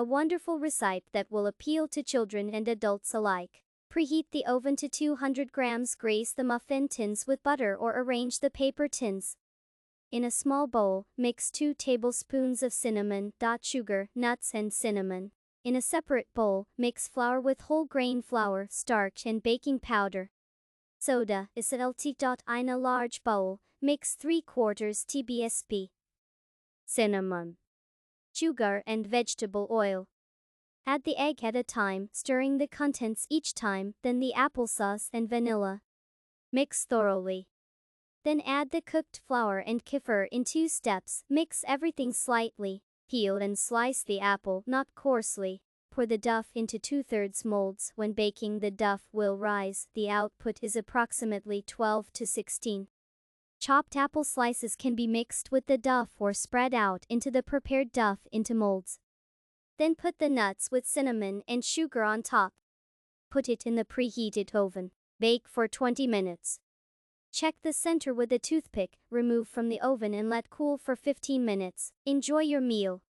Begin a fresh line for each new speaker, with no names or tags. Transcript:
A wonderful recipe that will appeal to children and adults alike. Preheat the oven to 200 grams. Grease the muffin tins with butter or arrange the paper tins. In a small bowl, mix 2 tablespoons of cinnamon, sugar, nuts and cinnamon. In a separate bowl, mix flour with whole grain flour, starch and baking powder. Soda is in a large bowl, mix 3/4 tablespoon. Cinnamon, sugar and vegetable oil. Add the egg at a time, stirring the contents each time, then the applesauce and vanilla. Mix thoroughly. Then add the cooked flour and kefir in 2 steps. Mix everything slightly. Peel and slice the apple, not coarsely. Pour the dough into 2/3 molds. When baking, the dough will rise. The output is approximately 12 to 16. Chopped apple slices can be mixed with the dough or spread out into the prepared dough into molds. Then put the nuts with cinnamon and sugar on top. Put it in the preheated oven. Bake for 20 minutes. Check the center with a toothpick, remove from the oven and let cool for 15 minutes. Enjoy your meal.